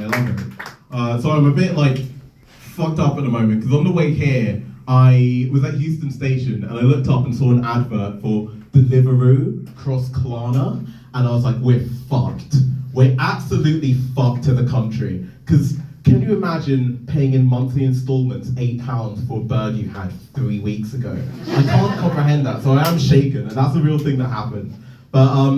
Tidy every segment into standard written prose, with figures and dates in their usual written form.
I love it. So I'm a bit like fucked up at the moment because on the way here, I was at Euston Station and I looked up and saw an advert for Deliveroo cross Klarna, and I was like, we're fucked. We're absolutely fucked to the country. Because can you imagine paying in monthly installments £8 for a burger you had 3 weeks ago? I can't comprehend that, so I am shaken, and that's a real thing that happened. But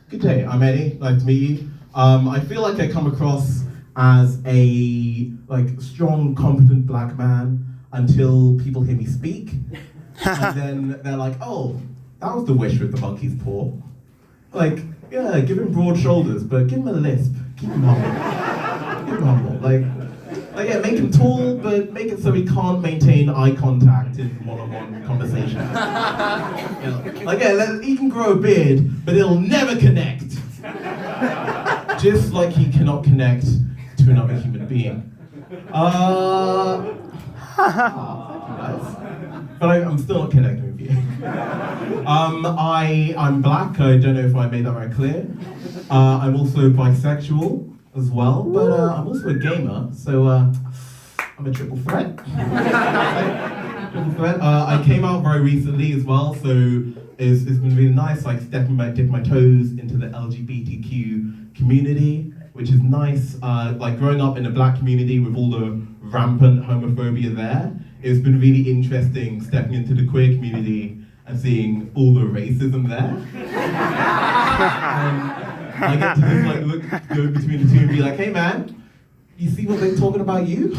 good day, I'm Eni, nice to meet you. I feel like I come across as a strong, competent black man until people hear me speak, and then they're like, oh, that was the wish with the monkey's paw. Like, yeah, give him broad shoulders, but give him a lisp. Keep him humble. Keep him humble. Like, yeah, make him tall, but make it so he can't maintain eye contact in one-on-one conversations. He can grow a beard, but it'll never connect. Just like he cannot connect to another human being. Thank you guys. But I'm still not connecting with you. I'm black, I don't know if I made that very clear. I'm also bisexual as well, but I'm also a gamer, so I'm a triple threat. Triple threat. I came out very recently as well, so it's been really nice, like dipping my toes into the LGBTQ community, which is nice. Like growing up in the black community with all the rampant homophobia there, it's been really interesting stepping into the queer community and seeing all the racism there. I get to just go between the two and be like, hey man, you see what they're talking about you?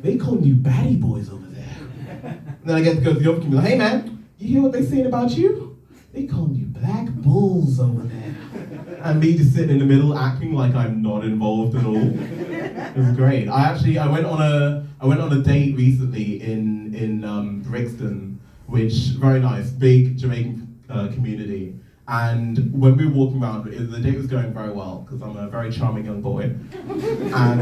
They calling you baddie boys over there. And then I get to go to the other community, like, hey man, you hear what they're saying about you? They calling you black bulls over there. And me just sitting in the middle acting like I'm not involved at all. It was great. I went on a date recently in Brixton, which very nice, big Jamaican community. And when we were walking around, the date was going very well because I'm a very charming young boy. And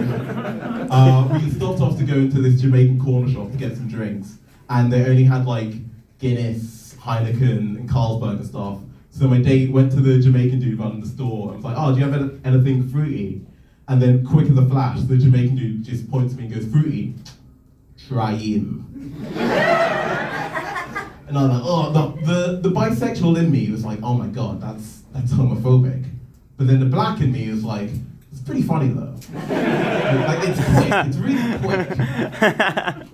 we stopped off to go into this Jamaican corner shop to get some drinks, and they only had like Guinness, Heineken, and Carlsberg and stuff. So my date went to the Jamaican dude running the store and was like, oh, do you have anything fruity? And then quick as a flash, the Jamaican dude just points to me and goes, fruity, try him. And I was like, oh, no. The bisexual in me was like, oh my God, that's homophobic. But then the black in me was like, it's pretty funny though. It's quick, it's really quick.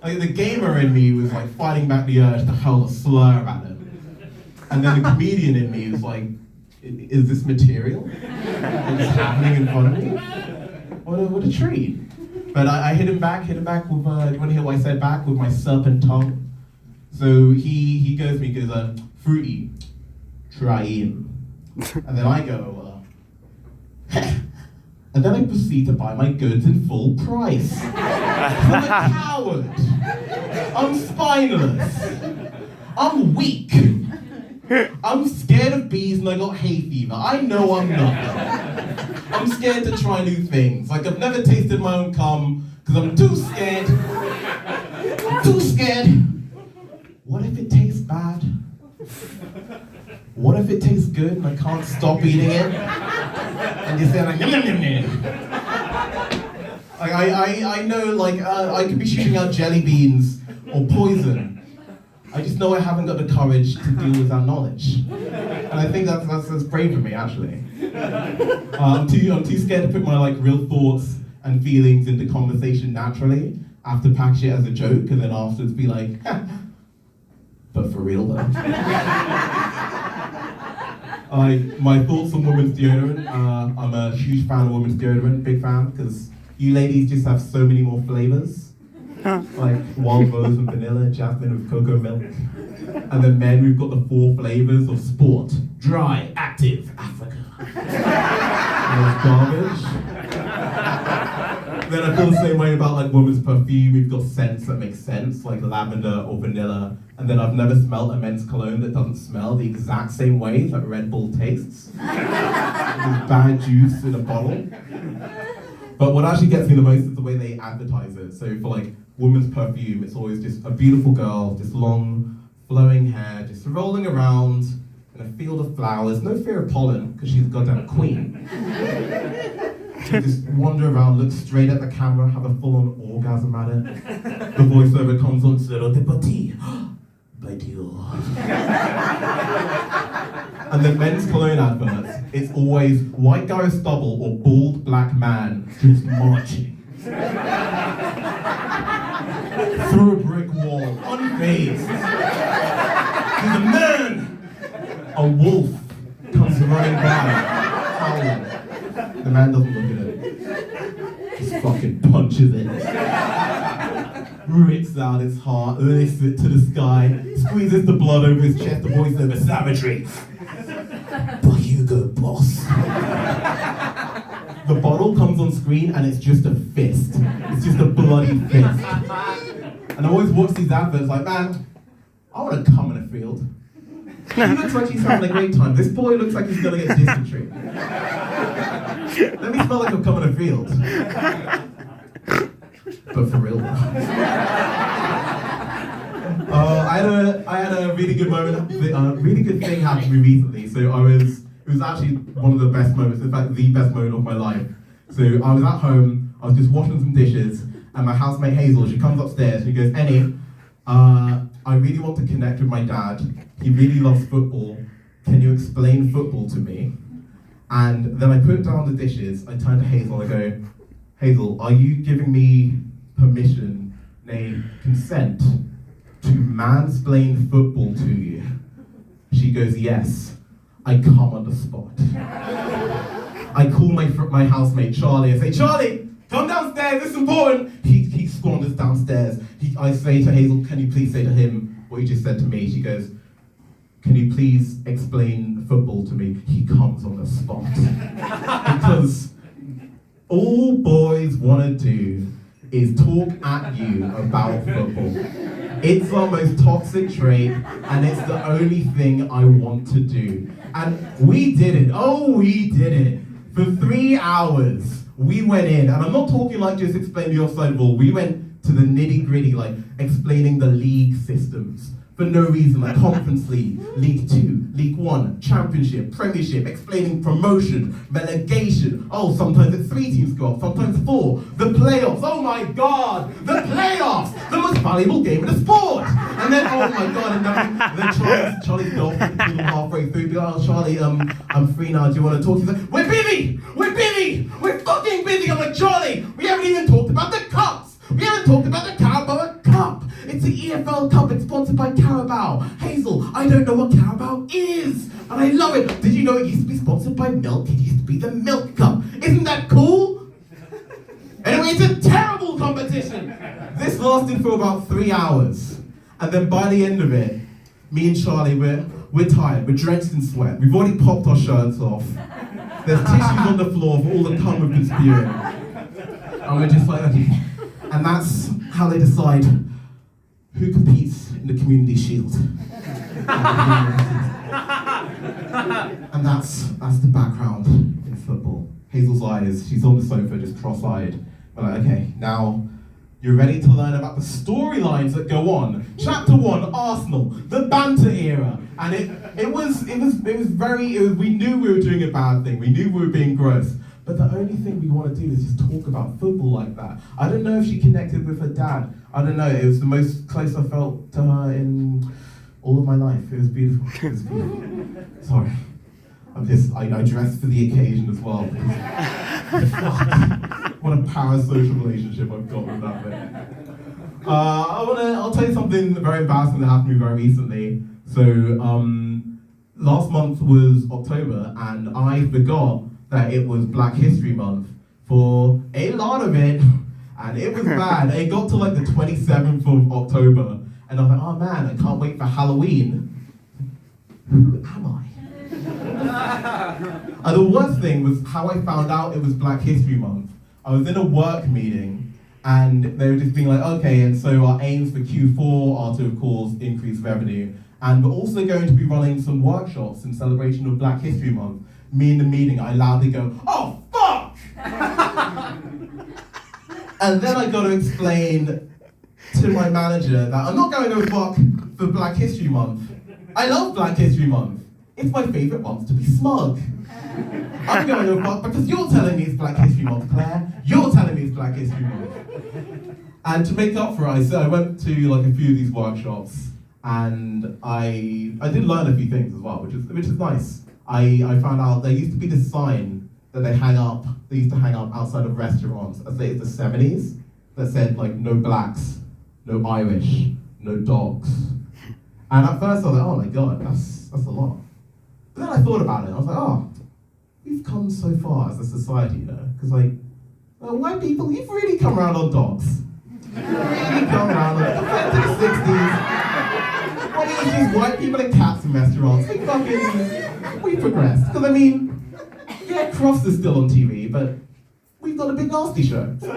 Like the gamer in me was like fighting back the urge to hurl a slur at him. And then the comedian in me was like, is this material? It's happening in front of me? What a treat. But I hit him back with, do you want to hear what I said back? With my serpent tongue. So he goes to me, he goes, fruity, try him. And then I go, and then I proceed to buy my goods in full price. I'm a coward. I'm spineless. I'm weak. I'm scared of bees and I got hay fever. I know I'm nothing. I'm scared to try new things. Like I've never tasted my own cum because I'm too scared. I'm too scared. What if it tastes bad? What if it tastes good and I can't stop eating it? And you say like, yum, yum, yum, yum. Like I know I could be shooting out jelly beans or poison. I just know I haven't got the courage to deal with that knowledge. And I think that's brave of me, actually. I'm too scared to put my real thoughts and feelings into conversation naturally. I have to package it as a joke and then afterwards be like, but for real though. My thoughts on women's deodorant. I'm a huge fan of women's deodorant, big fan, because you ladies just have so many more flavors. Like wild rose and vanilla, jasmine with cocoa milk. And then men, we've got the 4 flavors of sport: dry, active, Africa. Garbage. Then I feel the same way about women's perfume. We've got scents that make sense, like lavender or vanilla. And then I've never smelled a men's cologne that doesn't smell the exact same way that Red Bull tastes. It's bad juice in a bottle. But what actually gets me the most is the way they advertise it. So for women's perfume, it's always just a beautiful girl, just long, flowing hair, just rolling around in a field of flowers. No fear of pollen, because she's a goddamn queen. She'll just wander around, look straight at the camera, have a full-on orgasm at it. The voiceover comes on, "Zero de petit." But you. And the men's cologne adverts, it's always white guy with stubble or bald black man just marching. Through a brick wall, unfazed. He's a man! A wolf comes running by, howling. The man doesn't look at it. Just fucking punches it. Rips out its heart, lifts it to the sky, squeezes the blood over his chest, the voiceover, "Savagery. But you go, boss." The bottle comes on screen and it's just a fist. It's just a bloody fist. And I always watch these adverts like, man, I want to come in a field. He looks like he's having a great time. This boy looks like he's going to get dysentery. Let me smell like I'm coming in a field. But for real. I had a really good moment, a really good thing happened to me recently. So it was actually one of the best moments, in fact, the best moment of my life. So I was at home, I was just washing some dishes, and my housemate Hazel, she comes upstairs, she goes, "Eni, I really want to connect with my dad. He really loves football. Can you explain football to me?" And then I put down the dishes, I turn to Hazel, I go, "Hazel, are you giving me permission, nay, consent, to mansplain football to you?" She goes, "Yes." I come on the spot. I call my housemate Charlie, I say, "Charlie, come downstairs, this is important." He squanders downstairs. I say to Hazel, "Can you please say to him what you just said to me?" She goes, "Can you please explain football to me?" He comes on the spot. Because all boys want to do is talk at you about football. It's our most toxic trait, and it's the only thing I want to do. And we did it. Oh, we did it. For 3 hours, we went in, and I'm not talking like just explain the offside ball. We went to the nitty gritty, like explaining the league systems. For no reason, like Conference League, League 2, League 1, Championship, Premiership, explaining promotion, relegation. Oh, sometimes it's 3 teams go up, sometimes 4. The playoffs, oh my God, the playoffs, the most valuable game in the sport. And then, oh my God, and then Charlie's girlfriend called him halfway through, "Oh, Charlie, I'm free now, do you want to talk?" He's like, "We're busy, we're fucking busy." I'm like, "Charlie, we haven't even talked about the cups. We haven't talked about the Carabao Cup. It's the EFL Cup, it's sponsored by Carabao. Hazel, I don't know what Carabao is, and I love it. Did you know it used to be sponsored by milk? It used to be the Milk Cup. Isn't that cool?" Anyway, it's a terrible competition. This lasted for about 3 hours. And then by the end of it, me and Charlie, we're tired, we're drenched in sweat. We've already popped our shirts off. There's tissues on the floor for all the cum we've been spewing. And we're just like, okay. And that's how they decide who competes in the Community Shield. And that's the background in football. Hazel's eyes, she's on the sofa just cross-eyed. We're like, okay, now you're ready to learn about the storylines that go on. Chapter 1, Arsenal, the banter era. And we knew we were doing a bad thing. We knew we were being gross. But the only thing we want to do is just talk about football like that. I don't know if she connected with her dad. I don't know. It was the most close I felt to her in all of my life. It was beautiful. It was beautiful. Sorry. I dressed for the occasion as well. What a parasocial relationship I've got with that bit. I'll tell you something very embarrassing that happened to me very recently. So last month was October, and I forgot that it was Black History Month for a lot of it, and it was bad. It got to like the 27th of October, and I was like, oh man, I can't wait for Halloween. Who am I? And the worst thing was how I found out it was Black History Month. I was in a work meeting, and they were just being like, okay, and so our aims for Q4 are to, of course, increase revenue, and we're also going to be running some workshops in celebration of Black History Month. Me in the meeting, I loudly go, oh, fuck! And then I got to explain to my manager that I'm not going to fuck for Black History Month. I love Black History Month. it's my favourite month to be smug. I'm going to fuck because you're telling me it's Black History Month, Claire. You're telling me it's Black History Month. And to make up for it, I went to like a few of these workshops, and I did learn a few things as well, which is nice. I found out there used to be this sign that they used to hang up outside of restaurants as late as the 70s that said like no blacks, no Irish, no dogs. And at first I was like, oh my god, that's a lot. But then I thought about it, I was like, oh, we've come so far as a society, you know? Because like, white people, you've really come around on dogs. You've really come around on compared to the 60s. When it was just white people and cats in restaurants, we progressed. Because I mean, yeah, Crofts is still on TV, but we've got a big nasty show. So,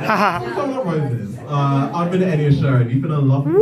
come on, Roses. I've been at Eni Oshowo, and you've been a lovely.